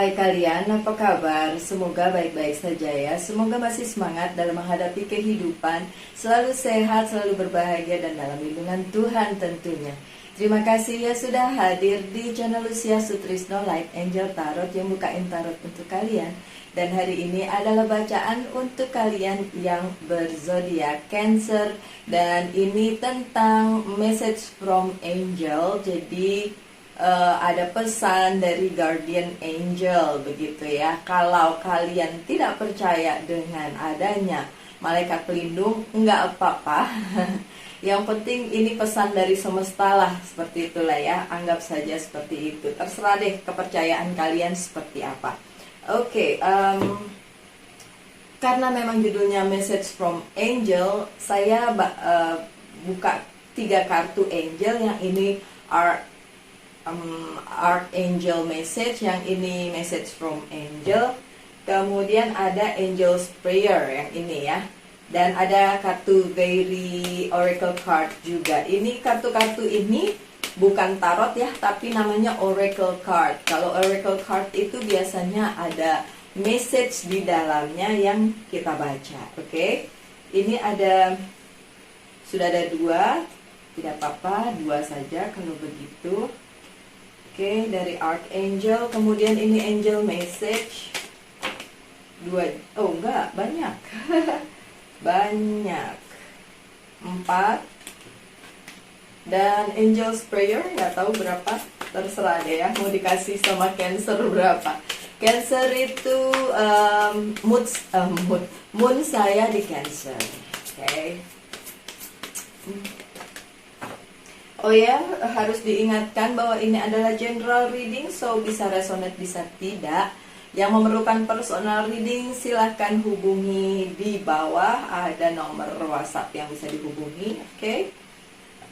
Hai kalian, apa kabar? Semoga baik-baik saja ya. Semoga masih semangat dalam menghadapi kehidupan, selalu sehat, selalu berbahagia, dan dalam lindungan Tuhan tentunya. Terima kasih ya sudah hadir di channel Lucia Sutrisno Light Angel Tarot yang bukain tarot untuk kalian. Dan hari ini adalah bacaan untuk kalian yang berzodiak Cancer. Dan ini tentang message from angel. Jadi ada pesan dari guardian angel begitu ya. Kalau kalian tidak percaya dengan adanya malaikat pelindung, nggak apa-apa. Yang penting ini pesan dari semesta lah, seperti itulah ya. Anggap saja seperti itu. Terserah deh kepercayaan kalian seperti apa. Oke, karena memang judulnya message from angel, saya buka 3 kartu angel. Yang ini Archangel message, yang ini message from angel, kemudian ada angel's prayer yang ini ya, dan ada kartu very oracle card juga. Ini kartu-kartu ini bukan tarot ya, tapi namanya oracle card. Kalau oracle card itu biasanya ada message di dalamnya yang kita baca. Oke, ini sudah ada 2, tidak apa-apa, 2 saja kalau begitu. Oke, dari Archangel, kemudian ini angel message 2, oh enggak, banyak. Banyak, 4, dan angel's prayer nggak tahu berapa, terserah deh ya, mau dikasih sama Cancer berapa. Cancer itu moon saya di Cancer. Oke. Oh ya, harus diingatkan bahwa ini adalah general reading, so bisa resonate, bisa tidak. Yang memerlukan personal reading, silahkan hubungi di bawah, ada nomor WhatsApp yang bisa dihubungi. Oke.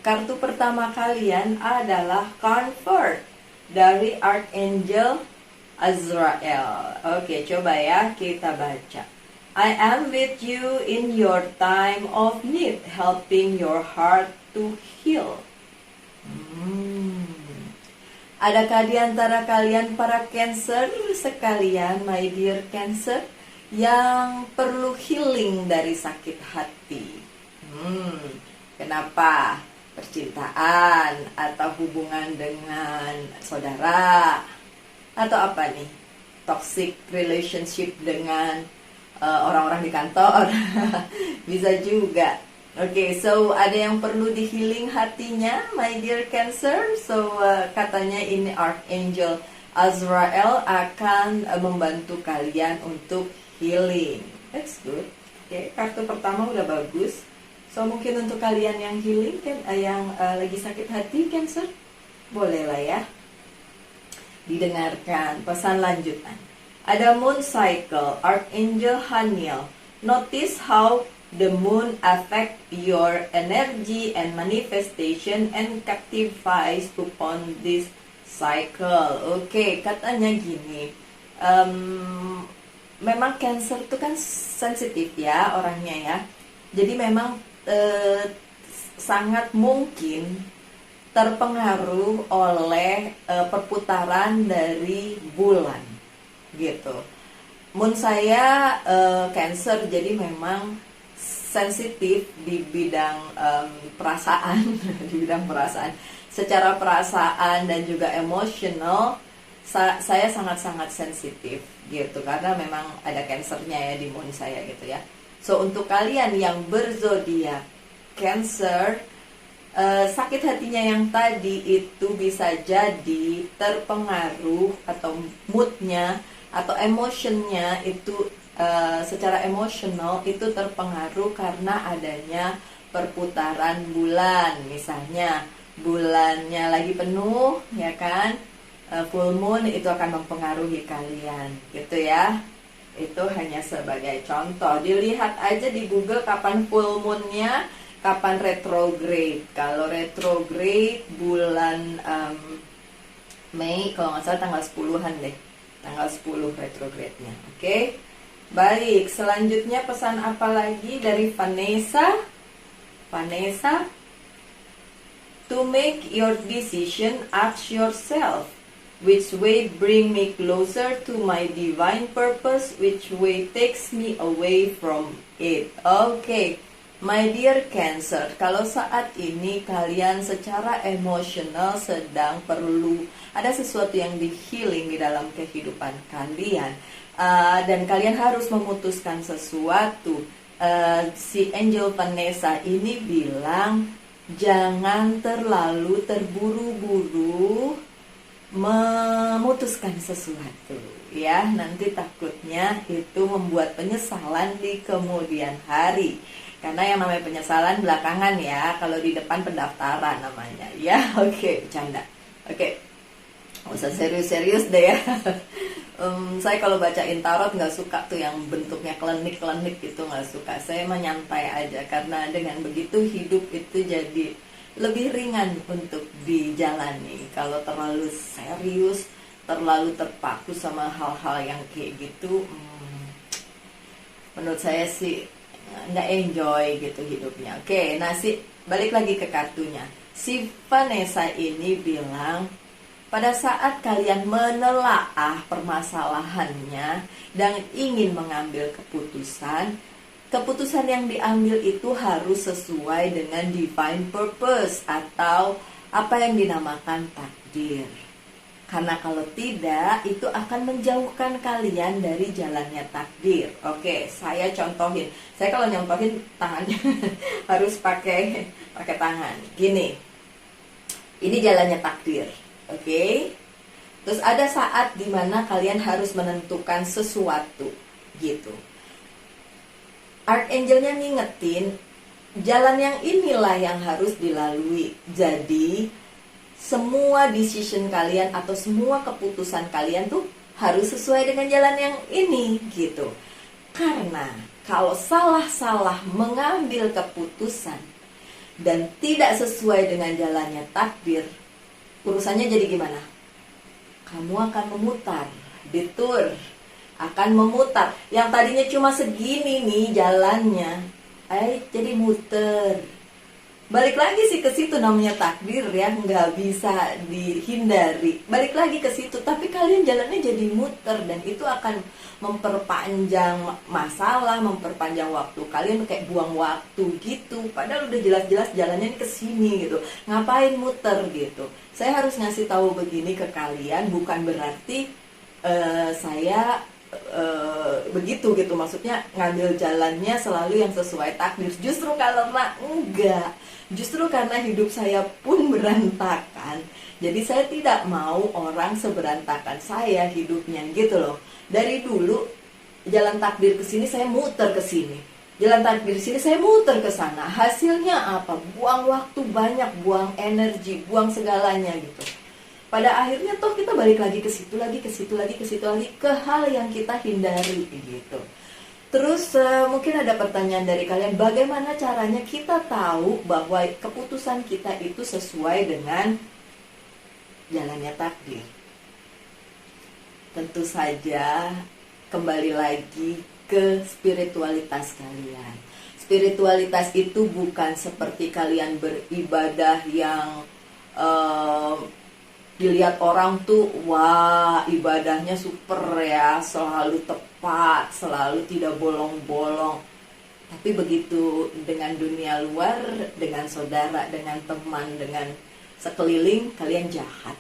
Kartu pertama kalian adalah Comfort dari Archangel Azrael. Oke, coba ya kita baca. I am with you in your time of need, helping your heart to heal. Adakah di antara kalian para Cancer sekalian, my dear Cancer, yang perlu healing dari sakit hati? Kenapa? Percintaan atau hubungan dengan saudara, atau apa nih? Toxic relationship dengan orang-orang di kantor. Bisa juga. Oke, so ada yang perlu di healing hatinya, my dear Cancer. So katanya ini Archangel Azrael akan membantu kalian untuk healing. That's good. Oke, kartu pertama udah bagus. So mungkin untuk kalian yang healing kan, yang lagi sakit hati Cancer, bolehlah ya didengarkan pesan lanjutan. Ada moon cycle, Archangel Haniel. Notice how the moon affect your energy and manifestation and captivies upon this cycle. Oke, katanya gini, memang Cancer itu kan sensitif ya orangnya ya. Jadi memang sangat mungkin terpengaruh oleh perputaran dari bulan gitu. Moon saya Cancer, jadi memang sensitif di bidang perasaan, di bidang perasaan. Secara perasaan dan juga emosional, saya sangat-sangat sensitif gitu, karena memang ada Cancernya ya di moon saya gitu ya. So untuk kalian yang berzodiak Cancer, sakit hatinya yang tadi itu bisa jadi terpengaruh, atau moodnya atau emotionnya itu secara emosional itu terpengaruh karena adanya perputaran bulan. Misalnya bulannya lagi penuh ya kan, full moon itu akan mempengaruhi kalian gitu ya. Itu hanya sebagai contoh. Dilihat aja di Google kapan full moonnya, kapan retrograde. Kalau retrograde bulan Mei, kalau nggak salah tanggal 10-an deh, tanggal 10 retrograde-nya. Oke. Baik, selanjutnya pesan apa lagi dari Vanessa? Vanessa, to make your decision, ask yourself, Which way bring me closer to my divine purpose? Which way takes me away from it? Oke, my dear Cancer, kalau saat ini kalian secara emosional sedang perlu ada sesuatu yang di healing di dalam kehidupan kalian, dan kalian harus memutuskan sesuatu, si Angel Vanessa ini bilang jangan terlalu terburu-buru memutuskan sesuatu, ya, nanti takutnya itu membuat penyesalan di kemudian hari. Karena yang namanya penyesalan belakangan ya, kalau di depan pendaftaran namanya, ya. Oke, bercanda. Oke, nggak usah serius-serius deh ya. Saya kalau bacain tarot nggak suka tuh yang bentuknya klinik-klinik gitu, nggak suka. Saya menyantai aja, karena dengan begitu hidup itu jadi lebih ringan untuk dijalani. Kalau terlalu serius, terlalu terpaku sama hal-hal yang kayak gitu, menurut saya sih nggak enjoy gitu hidupnya. Oke, nah balik lagi ke kartunya. Si Vanessa ini bilang, pada saat kalian menelaah permasalahannya dan ingin mengambil keputusan yang diambil itu harus sesuai dengan divine purpose atau apa yang dinamakan takdir. Karena kalau tidak, itu akan menjauhkan kalian dari jalannya takdir. Oke, saya contohin. Saya kalau nyontohin tangannya harus pakai tangan. Gini, ini jalannya takdir. Oke. Terus ada saat dimana kalian harus menentukan sesuatu, gitu. Archangelnya ngingetin, jalan yang inilah yang harus dilalui. Jadi, semua decision kalian atau semua keputusan kalian tuh harus sesuai dengan jalan yang ini, gitu. Karena kalau salah-salah mengambil keputusan dan tidak sesuai dengan jalannya takdir, urusannya jadi gimana? Kamu akan memutar, detour, akan memutar. Yang tadinya cuma segini nih jalannya, jadi muter. Balik lagi sih ke situ, namanya takdir ya, nggak bisa dihindari. Balik lagi ke situ, tapi kalian jalannya jadi muter, dan itu akan memperpanjang masalah, memperpanjang waktu kalian, kayak buang waktu gitu. Padahal udah jelas-jelas jalannya ke sini gitu. Ngapain muter gitu? Saya harus ngasih tahu begini ke kalian, bukan berarti saya begitu gitu, maksudnya ngambil jalannya selalu yang sesuai takdir. Justru karena enggak, justru karena hidup saya pun berantakan, jadi saya tidak mau orang seberantakan saya hidupnya gitu loh. Dari dulu jalan takdir ke sini saya muter ke sini, jalan takdir ke sini saya muter ke sana. Hasilnya apa? Buang waktu banyak, buang energi, buang segalanya gitu. Pada akhirnya toh kita balik lagi ke situ lagi, ke situ lagi, ke situ lagi, ke hal yang kita hindari gitu. Terus mungkin ada pertanyaan dari kalian, bagaimana caranya kita tahu bahwa keputusan kita itu sesuai dengan jalannya takdir? Tentu saja kembali lagi ke spiritualitas kalian. Spiritualitas itu bukan seperti kalian beribadah yang dilihat orang tuh, wah ibadahnya super ya, selalu tepat, selalu tidak bolong-bolong. Tapi begitu dengan dunia luar, dengan saudara, dengan teman, dengan sekeliling, kalian jahat.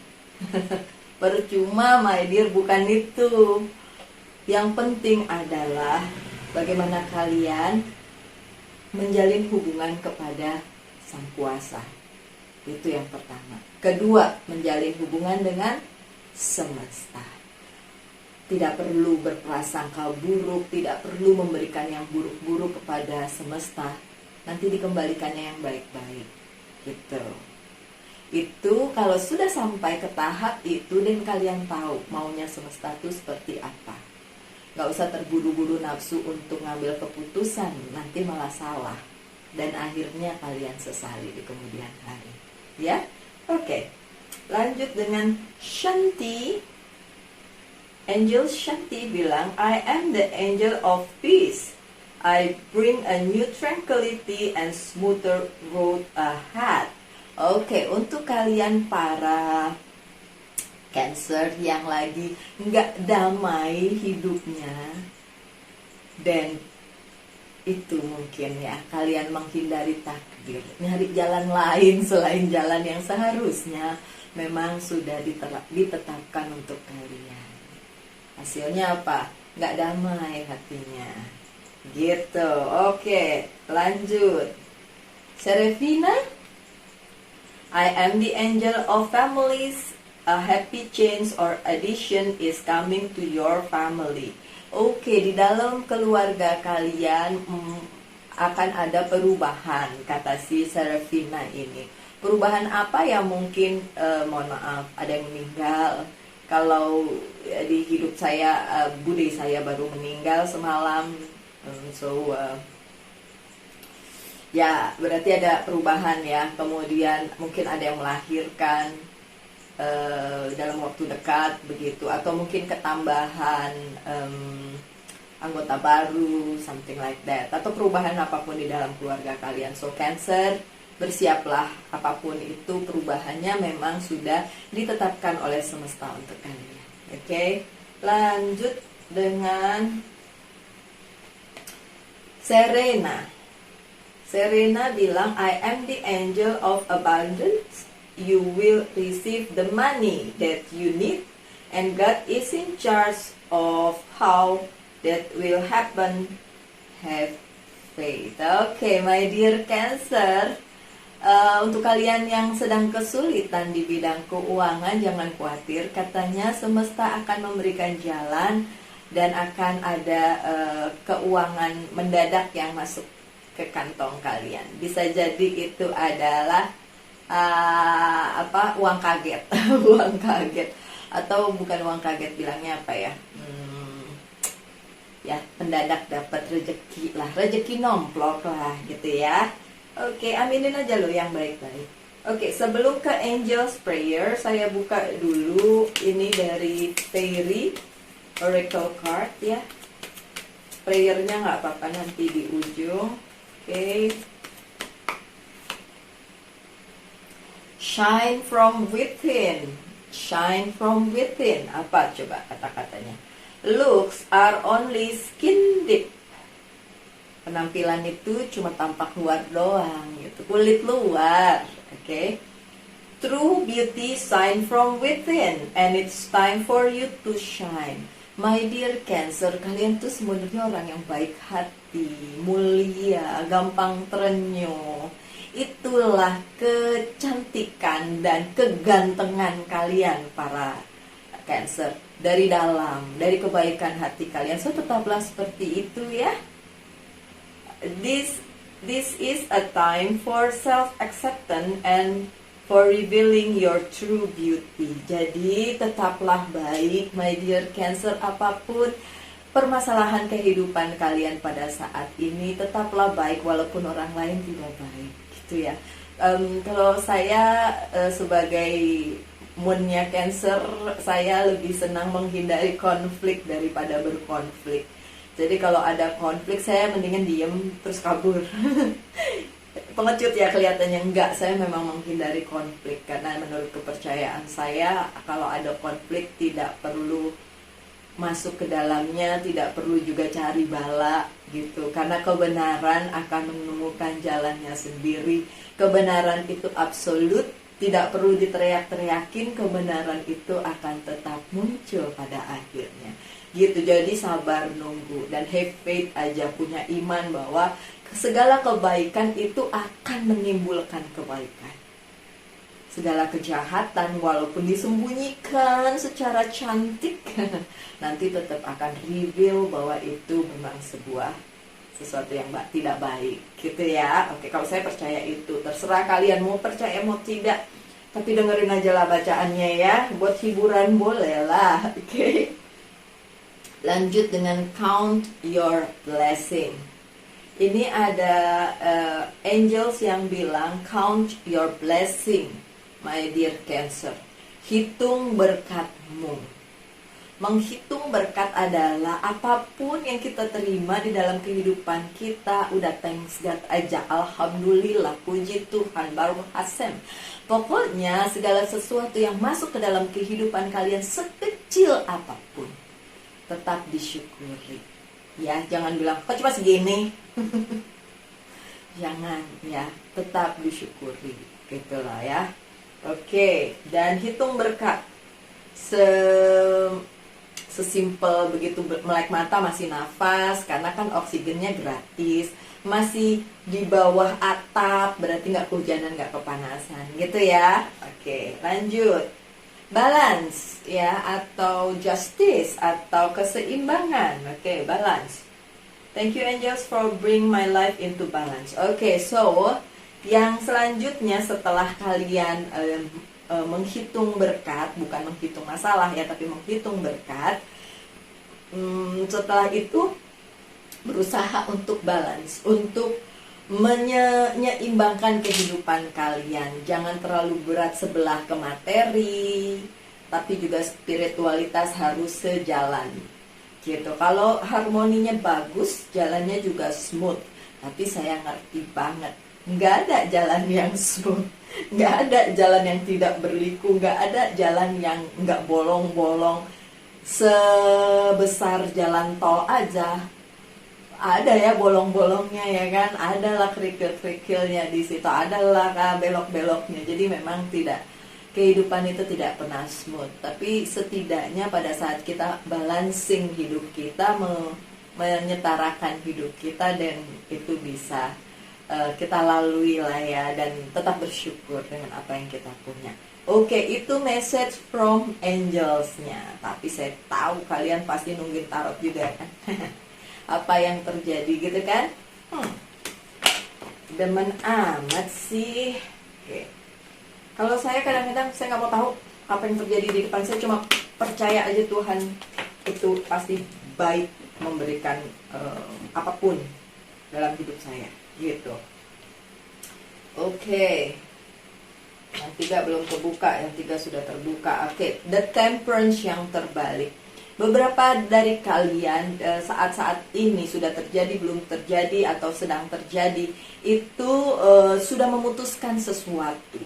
Percuma my dear, bukan itu. Yang penting adalah bagaimana kalian menjalin hubungan kepada Sang Kuasa. Itu yang pertama. Kedua, menjalin hubungan dengan semesta. Tidak perlu berprasangka buruk, tidak perlu memberikan yang buruk-buruk kepada semesta. Nanti dikembalikannya yang baik-baik. Gitu. Itu kalau sudah sampai ke tahap itu dan kalian tahu maunya semesta itu seperti apa. Gak usah terburu-buru nafsu untuk ngambil keputusan, nanti malah salah. Dan akhirnya kalian sesali di kemudian hari. Ya? Oke, lanjut dengan Shanti. Angel Shanti bilang, I am the angel of peace. I bring a new tranquility and smoother road ahead. Oke, untuk kalian para Cancer yang lagi nggak damai hidupnya, dan itu mungkin ya kalian menghindari takdir, nyari jalan lain selain jalan yang seharusnya memang sudah ditetapkan untuk kalian. Hasilnya apa? Nggak damai hatinya. Gitu. Oke, lanjut. Serafina, I am the angel of families. A happy change or addition is coming to your family. Oke, di dalam keluarga kalian akan ada perubahan, kata si Serafina ini. Perubahan apa ya? Mungkin, mohon maaf, ada yang meninggal. Kalau di hidup saya, bude saya baru meninggal semalam. Ya berarti ada perubahan ya. Kemudian mungkin ada yang melahirkan dalam waktu dekat begitu, atau mungkin ketambahan anggota baru, something like that, atau perubahan apapun di dalam keluarga kalian. So Cancer, bersiaplah, apapun itu perubahannya memang sudah ditetapkan oleh semesta untuk kalian. Oke, lanjut dengan Serena. Serena bilang, I am the angel of abundance. You will receive the money that you need, and God is in charge of how that will happen. Have faith. Okay, my dear Cancer, untuk kalian yang sedang kesulitan di bidang keuangan, jangan khawatir. Katanya semesta akan memberikan jalan dan akan ada keuangan mendadak yang masuk ke kantong kalian. Bisa jadi itu adalah uang kaget. Uang kaget, atau bukan uang kaget, bilangnya apa ya, ya mendadak dapat rezeki lah, rezeki nomplok lah gitu ya. Oke, aminin aja lo yang baik-baik. Oke, sebelum ke Angel's Prayer, saya buka dulu ini dari Fairy Oracle Card ya. Prayernya nggak apa-apa nanti di ujung. Oke. Shine from within. Shine from within. Apa coba kata-katanya? Looks are only skin deep. Penampilan itu cuma tampak luar doang gitu, kulit luar. Oke. True beauty shine from within, and it's time for you to shine. My dear Cancer, kalian tuh sebenarnya orang yang baik hati, mulia, gampang terenyuh. Itulah kecantikan dan kegantengan kalian para Cancer, dari dalam, dari kebaikan hati kalian. So tetaplah seperti itu ya. This is a time for self-acceptance and for revealing your true beauty. Jadi tetaplah baik, my dear Cancer, apapun permasalahan kehidupan kalian pada saat ini, tetaplah baik walaupun orang lain tidak baik, gitu ya. Kalau saya sebagai moonnya Cancer, saya lebih senang menghindari konflik daripada berkonflik. Jadi kalau ada konflik, saya mendingan diem terus kabur. Pengecut ya kelihatannya, enggak, saya memang menghindari konflik karena menurut kepercayaan saya, kalau ada konflik tidak perlu masuk ke dalamnya, tidak perlu juga cari bala gitu, karena kebenaran akan menemukan jalannya sendiri. Kebenaran itu absolut, tidak perlu diteriak-teriakin, kebenaran itu akan tetap muncul pada akhirnya gitu. Jadi sabar nunggu dan have faith aja, punya iman bahwa segala kebaikan itu akan menimbulkan kebaikan. Segala kejahatan walaupun disembunyikan secara cantik nanti tetap akan reveal bahwa itu memang sesuatu yang tidak baik gitu ya. Oke, kalau saya percaya itu, terserah kalian mau percaya mau tidak, tapi dengerin aja lah bacaannya ya, buat hiburan boleh lah. Oke. Lanjut dengan count your blessing. Ini ada angels yang bilang count your blessing, my dear Cancer. Hitung berkatmu. Menghitung berkat adalah apapun yang kita terima di dalam kehidupan kita, udah thanks God aja, alhamdulillah, puji Tuhan, baru hasem. Pokoknya segala sesuatu yang masuk ke dalam kehidupan kalian sekecil apapun, tetap disyukuri. Ya, jangan bilang, kok cuma segini? Jangan ya, tetap disyukuri. Gitulah ya. Oke, dan hitung berkat. Sesimpel begitu, melek mata masih nafas karena kan oksigennya gratis, masih di bawah atap berarti nggak kehujanan, nggak kepanasan gitu ya. Oke, lanjut. Balance ya, atau justice, atau keseimbangan. Oke, balance. Thank you angels for bring my life into balance. Oke, so yang selanjutnya setelah kalian menghitung berkat, bukan menghitung masalah ya, tapi menghitung berkat. Setelah itu berusaha untuk balance, untuk menyeimbangkan kehidupan kalian. Jangan terlalu berat sebelah ke materi, tapi juga spiritualitas harus sejalan. Gitu. Kalau harmoninya bagus, jalannya juga smooth. Tapi saya ngerti banget, nggak ada jalan yang smooth, nggak ada jalan yang tidak berliku, nggak ada jalan yang nggak bolong-bolong. Sebesar jalan tol aja ada ya bolong-bolongnya ya kan, adalah kerikil-kerikilnya di situ, adalah belok-beloknya. Jadi memang tidak, kehidupan itu tidak pernah smooth, tapi setidaknya pada saat kita balancing hidup kita, menyetarakan hidup kita, dan itu bisa kita lalui lah ya, dan tetap bersyukur dengan apa yang kita punya. Oke, itu message from angels-nya. Tapi saya tahu kalian pasti nungguin tarot juga kan. Apa yang terjadi gitu kan? Demen amat sih. Oke. Kalau saya kadang-kadang saya nggak mau tahu apa yang terjadi di depan saya, cuma percaya aja Tuhan itu pasti baik memberikan apapun dalam hidup saya gitu. Oke. Yang 3 belum terbuka, yang 3 sudah terbuka. Oke, The Temperance yang terbalik. Beberapa dari kalian saat-saat ini sudah terjadi, belum terjadi, atau sedang terjadi, itu sudah memutuskan sesuatu.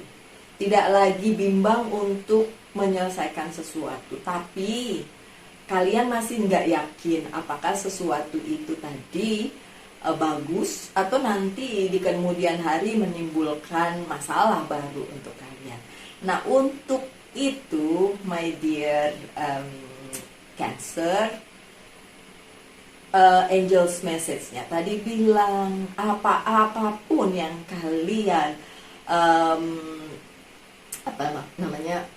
Tidak lagi bimbang untuk menyelesaikan sesuatu, tapi kalian masih nggak yakin apakah sesuatu itu tadi bagus atau nanti di kemudian hari menimbulkan masalah baru untuk kalian. Nah, untuk itu my dear Cancer, angels message-nya tadi bilang apapun yang kalian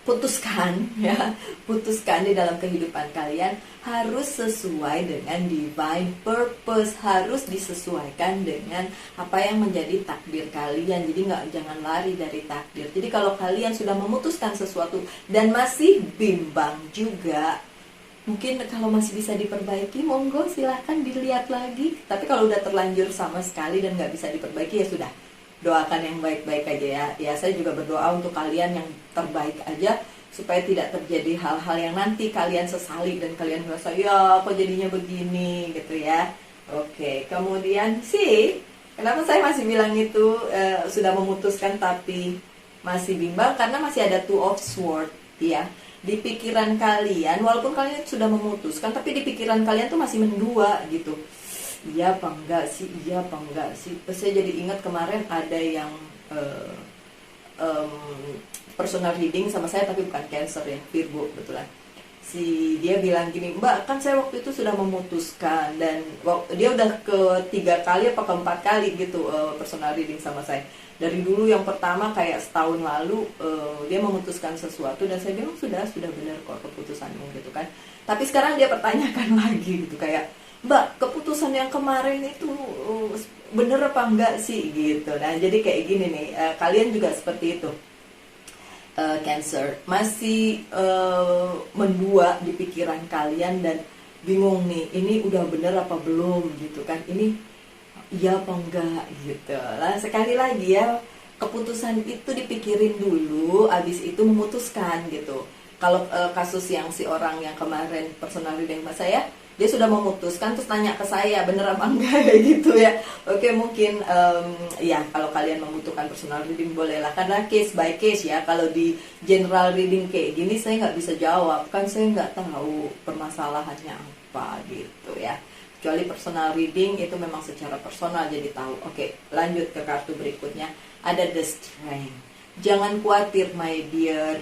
putuskan di dalam kehidupan kalian harus sesuai dengan divine purpose, harus disesuaikan dengan apa yang menjadi takdir kalian. Jadi jangan lari dari takdir. Jadi kalau kalian sudah memutuskan sesuatu dan masih bimbang juga, mungkin kalau masih bisa diperbaiki, monggo silahkan dilihat lagi. Tapi kalau udah terlanjur sama sekali dan nggak bisa diperbaiki, ya sudah, doakan yang baik-baik aja ya. Ya, saya juga berdoa untuk kalian yang terbaik aja, supaya tidak terjadi hal-hal yang nanti kalian sesali dan kalian merasa ya kok jadinya begini gitu ya. Oke, kemudian sih kenapa saya masih bilang itu sudah memutuskan tapi masih bimbang, karena masih ada Two of Swords ya. Di pikiran kalian, walaupun kalian sudah memutuskan, tapi di pikiran kalian tuh masih mendua gitu. Iya apa enggak sih, iya apa enggak sih. Saya jadi ingat kemarin ada yang personal reading sama saya, tapi bukan Cancer ya, Virgo betulan. Dia bilang gini, Mbak, kan saya waktu itu sudah memutuskan, dan dia udah ketiga kali apa keempat kali gitu personal reading sama saya. Dari dulu yang pertama kayak setahun lalu dia memutuskan sesuatu, dan saya bilang sudah benar kok keputusanmu gitu kan. Tapi sekarang dia pertanyakan lagi gitu, kayak Mbak, keputusan yang kemarin itu bener apa enggak sih gitu. Nah, jadi kayak gini nih, kalian juga seperti itu. Cancer masih mendua di pikiran kalian dan bingung nih, ini udah bener apa belum gitu kan, ini iya apa enggak gitu lah. Sekali lagi ya, keputusan itu dipikirin dulu, abis itu memutuskan gitu. Kalau kasus yang si orang yang kemarin personal reading sama saya, dia sudah memutuskan terus tanya ke saya bener apa enggak kayak gitu ya. Oke, mungkin ya kalau kalian membutuhkan personal reading bolehlah, karena case by case ya. Kalau di general reading kayak gini saya nggak bisa jawab, kan saya nggak tahu permasalahannya apa gitu ya. Kecuali personal reading itu memang secara personal jadi tahu. Oke, lanjut ke kartu berikutnya. Ada the strength. Jangan khawatir my dear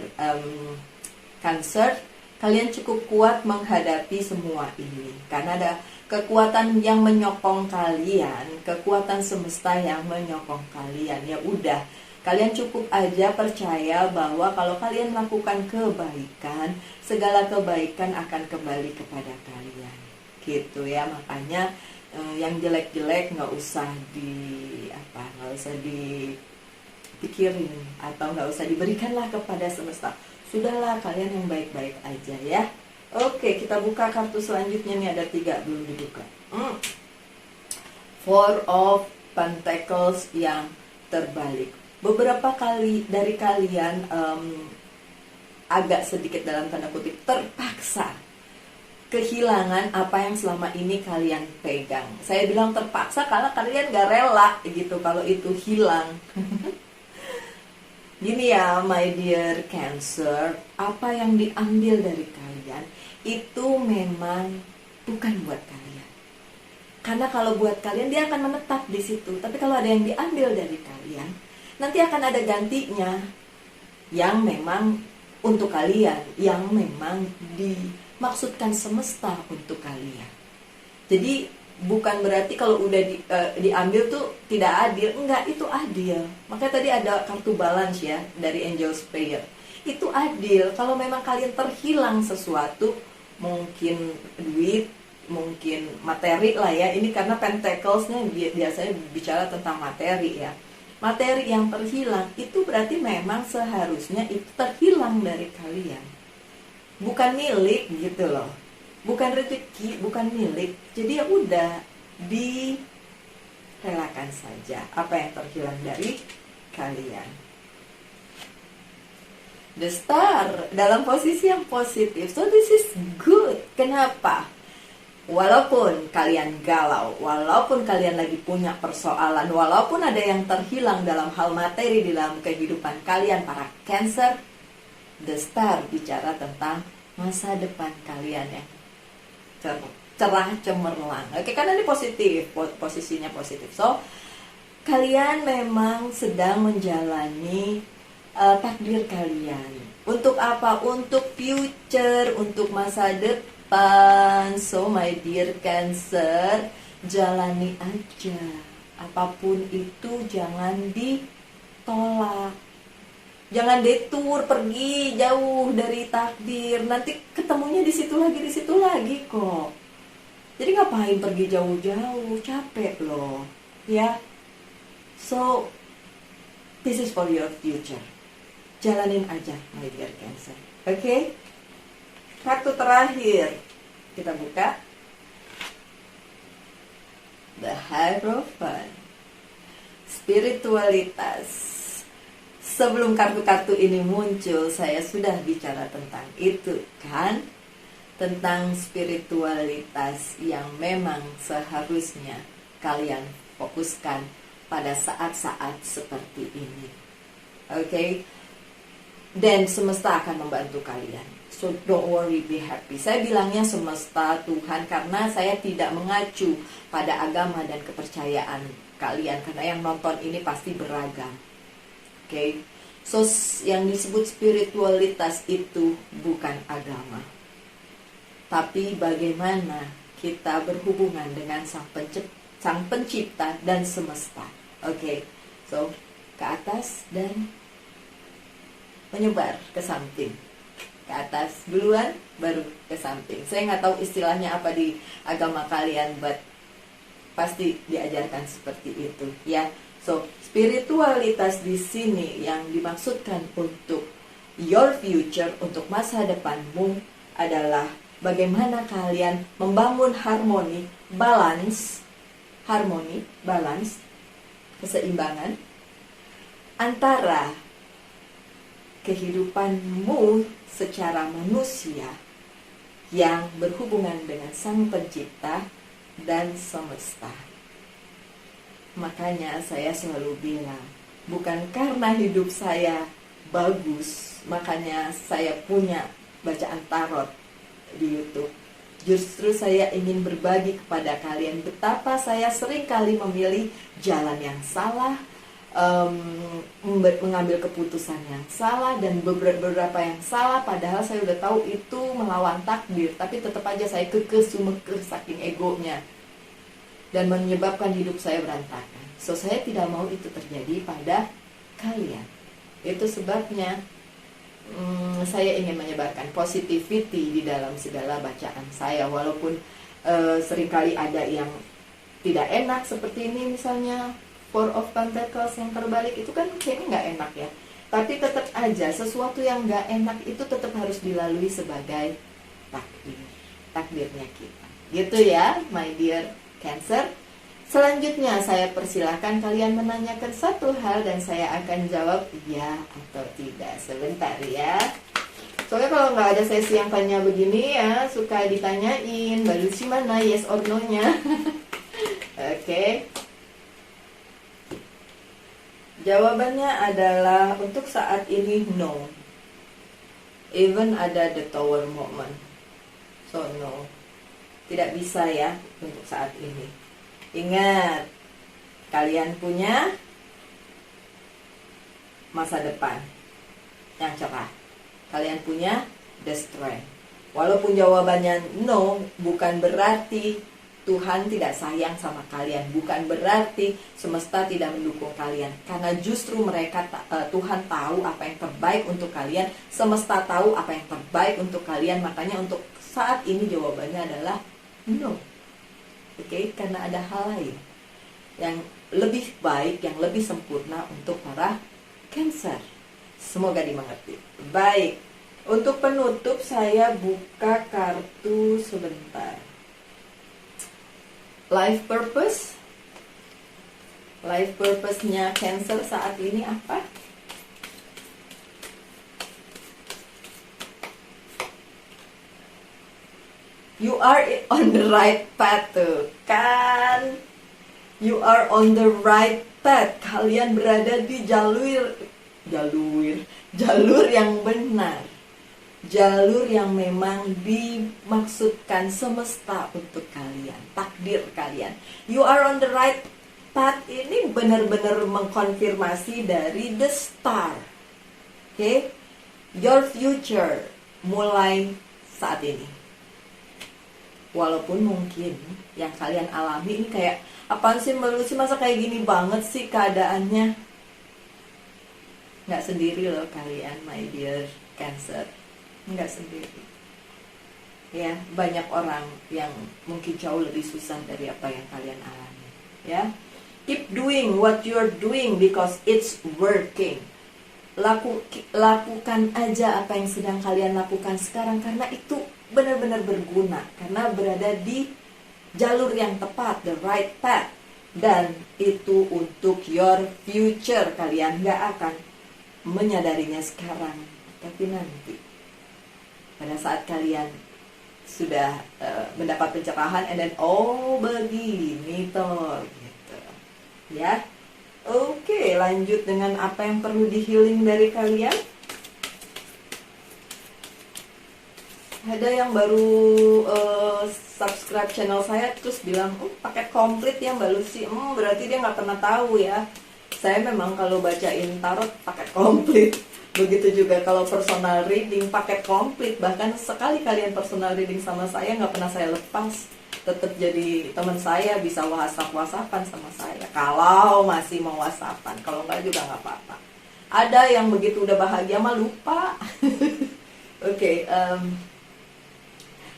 Cancer, kalian cukup kuat menghadapi semua ini karena ada kekuatan yang menyokong kalian, kekuatan semesta yang menyokong kalian. Ya udah, kalian cukup aja percaya bahwa kalau kalian melakukan kebaikan, segala kebaikan akan kembali kepada kalian. Gitu ya, makanya yang jelek-jelek nggak usah dipikirin atau nggak usah diberikanlah kepada semesta. Sudahlah, kalian yang baik-baik aja ya. Oke, kita buka kartu selanjutnya nih, ada 3 belum dibuka. Four of Pentacles yang terbalik. Beberapa kali dari kalian agak sedikit dalam tanda kutip terpaksa kehilangan apa yang selama ini kalian pegang. Saya bilang terpaksa karena kalian gak rela gitu kalau itu hilang. Gini ya, my dear Cancer, apa yang diambil dari kalian itu memang bukan buat kalian. Karena kalau buat kalian dia akan menetap di situ. Tapi kalau ada yang diambil dari kalian, nanti akan ada gantinya yang memang untuk kalian, yang memang dimaksudkan semesta untuk kalian. Jadi bukan berarti kalau udah diambil tuh tidak adil. Enggak, itu adil. Makanya tadi ada kartu balance ya dari Angel's Prayer. Itu adil. Kalau memang kalian terhilang sesuatu, mungkin duit, mungkin materi lah ya. Ini karena Pentacles-nya biasanya bicara tentang materi ya. Materi yang terhilang itu berarti memang seharusnya itu terhilang dari kalian. Bukan milik gitu loh. Bukan rezeki, bukan milik. Jadi ya udah, direlakan saja apa yang terhilang dari kalian. The Star dalam posisi yang positif. So this is good. Kenapa? Walaupun kalian galau, walaupun kalian lagi punya persoalan, walaupun ada yang terhilang dalam hal materi di dalam kehidupan kalian para Cancer, The Star bicara tentang masa depan kalian yang cerah cemerlang. Oke, karena ini positif, posisinya positif. So, kalian memang sedang menjalani takdir kalian. Untuk apa? Untuk future, untuk masa depan. So, my dear Cancer, jalani aja. Apapun itu jangan ditolak. Jangan detour, pergi jauh dari takdir. Nanti ketemunya di situ lagi kok. Jadi ngapain pergi jauh-jauh? Capek loh. Ya. So, this is for your future. Jalanin aja, my dear Cancer. Oke? Kartu terakhir. Kita buka. The Hierophant. Spiritualitas. Sebelum kartu-kartu ini muncul, saya sudah bicara tentang itu kan? Tentang spiritualitas yang memang seharusnya kalian fokuskan pada saat-saat seperti ini. Oke? Dan semesta akan membantu kalian. So don't worry, be happy. Saya bilangnya semesta, Tuhan, karena saya tidak mengacu pada agama dan kepercayaan kalian. Karena yang nonton ini pasti beragam. Oke, so yang disebut spiritualitas itu bukan agama, tapi bagaimana kita berhubungan dengan sang pencipta dan semesta. Oke, so ke atas dan menyebar ke samping. Ke atas duluan, baru ke samping. Saya nggak tahu istilahnya apa di agama kalian, but pasti diajarkan seperti itu, ya. So, spiritualitas di sini yang dimaksudkan untuk your future, untuk masa depanmu adalah bagaimana kalian membangun harmoni, balance, keseimbangan antara kehidupanmu secara manusia yang berhubungan dengan Sang Pencipta dan semesta. Makanya saya selalu bilang, bukan karena hidup saya bagus, makanya saya punya bacaan tarot di YouTube. Justru saya ingin berbagi kepada kalian betapa saya sering kali memilih jalan yang salah, mengambil keputusan yang salah dan beberapa yang salah, padahal saya udah tahu itu melawan takdir, tapi tetap aja saya kekeh saking egonya dan menyebabkan hidup saya berantakan. So saya tidak mau itu terjadi pada kalian. Itu sebabnya saya ingin menyebarkan positivity di dalam segala bacaan saya, walaupun seringkali ada yang tidak enak seperti ini, misalnya Four of Pentacles yang terbalik itu kan kayaknya nggak enak ya, tapi tetap aja sesuatu yang nggak enak itu tetap harus dilalui sebagai takdirnya kita, gitu ya my dear Cancer. Selanjutnya saya persilahkan kalian menanyakan satu hal dan saya akan jawab ya atau tidak. Sebentar ya. Soalnya kalau nggak ada sesi yang tanya begini ya, suka ditanyain, baru sih mana yes or no-nya. Oke. Jawabannya adalah untuk saat ini no. Even ada the tower moment. So no. Tidak bisa ya untuk saat ini. Ingat, kalian punya masa depan yang cerah. Kalian punya the strength. Walaupun jawabannya no, bukan berarti Tuhan tidak sayang sama kalian. Bukan berarti semesta tidak mendukung kalian. Karena justru Tuhan tahu apa yang terbaik untuk kalian. Semesta tahu apa yang terbaik untuk kalian. Makanya untuk saat ini jawabannya adalah no. Oke, karena ada hal lain yang lebih baik, yang lebih sempurna untuk para Cancer. Semoga dimengerti. Baik, untuk penutup saya buka kartu sebentar. Life purpose. Life purpose-nya Cancer saat ini apa? You are on the right path tuh, kan? You are on the right path. Kalian berada di jalur yang benar. Jalur yang memang dimaksudkan semesta untuk kalian, takdir kalian. You are on the right path ini benar-benar mengkonfirmasi dari the star. Oke? Your future mulai saat ini. Walaupun mungkin yang kalian alami ini kayak, apaan sih Mbak Lucy, masa kayak gini banget sih keadaannya? Nggak sendiri loh kalian, my dear Cancer. Nggak sendiri. Ya, banyak orang yang mungkin jauh lebih susah dari apa yang kalian alami. Ya, keep doing what you're doing because it's working. Lakukan aja apa yang sedang kalian lakukan sekarang karena itu benar-benar berguna, karena berada di jalur yang tepat, the right path, dan itu untuk your future. Kalian gak akan menyadarinya sekarang, tapi nanti pada saat kalian sudah mendapat pencerahan, and then begini toh gitu ya. Oke, lanjut dengan apa yang perlu di healing dari kalian. Ada yang baru subscribe channel saya terus bilang, paket komplit ya Mbak Lucy. Berarti dia nggak pernah tahu ya. Saya memang kalau bacain tarot paket komplit. Begitu juga kalau personal reading paket komplit. Bahkan sekali kalian personal reading sama saya nggak pernah saya lepas. Tetap jadi teman saya, bisa whatsappan sama saya. Kalau masih mau whatsappan, kalau nggak juga nggak apa-apa. Ada yang begitu udah bahagia mah lupa. Oke.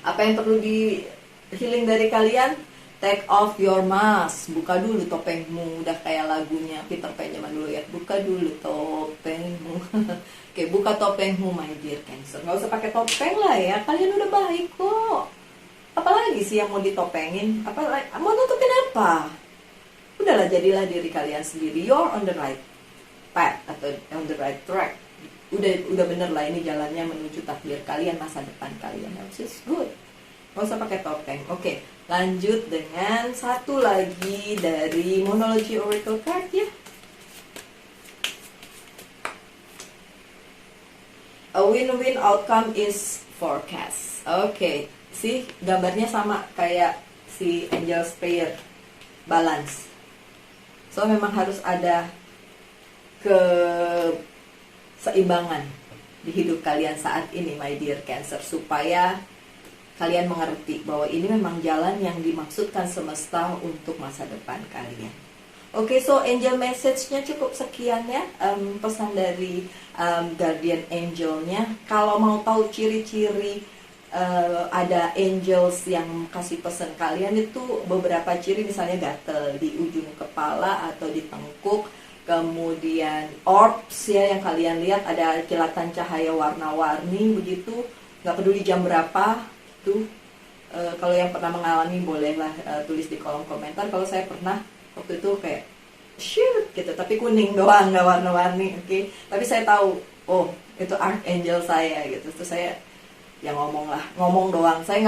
Apa yang perlu di healing dari kalian? Take off your mask. Buka dulu topengmu. Udah kayak lagunya Peter Pan zaman dulu ya. Buka dulu topengmu. Oke, buka topengmu my dear Cancer. Gak usah pakai topeng lah ya. Kalian udah baik kok. Apalagi sih yang mau ditopengin? Mau nutupin apa? Udahlah, jadilah diri kalian sendiri. You're on the right path atau on the right track. udah bener lah, ini jalannya menuju takdir kalian, masa depan kalian, which is good. Gak usah pakai topeng. Oke, lanjut dengan satu lagi dari Monology Oracle card ya. A win-win outcome is forecast. Oke, sih gambarnya sama kayak si Angel's Prayer, balance. So memang harus ada keseimbangan di hidup kalian saat ini, my dear Cancer, supaya kalian mengerti bahwa ini memang jalan yang dimaksudkan semesta untuk masa depan kalian. Oke, so angel message-nya cukup sekian ya, pesan dari guardian angelnya. Kalau mau tahu ciri-ciri ada angels yang kasih pesan kalian, itu beberapa ciri, misalnya gatel di ujung kepala atau di tengkuk, kemudian orbs ya yang kalian lihat, ada kilatan cahaya warna-warni begitu, nggak peduli jam berapa tuh. Kalau yang pernah mengalami bolehlah tulis di kolom komentar. Kalau saya pernah waktu itu kayak shoot gitu, tapi kuning doang, nggak warna-warni. Oke. Tapi saya tahu, oh itu archangel saya gitu. Terus saya ya ngomong doang. Saya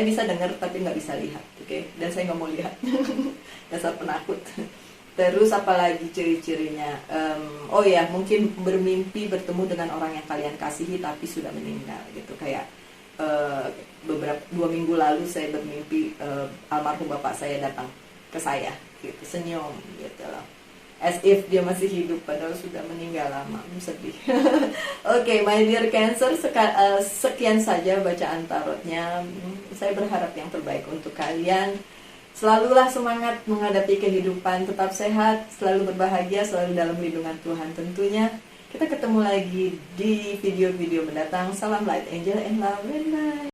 bisa dengar tapi nggak bisa lihat. Oke. Dan saya nggak mau lihat. Dasar penakut. Terus apalagi ciri-cirinya? Oh ya, mungkin bermimpi bertemu dengan orang yang kalian kasihi tapi sudah meninggal gitu. Kayak beberapa 2 minggu lalu saya bermimpi almarhum bapak saya datang ke saya gitu, senyum gitu loh, as if dia masih hidup padahal sudah meninggal lama. Sedih. Oke, my dear Cancer, sekian saja bacaan tarotnya. Saya berharap yang terbaik untuk kalian. Selalulah semangat menghadapi kehidupan, tetap sehat, selalu berbahagia, selalu dalam lindungan Tuhan tentunya. Kita ketemu lagi di video-video mendatang. Salam light, angel, and love, and bye.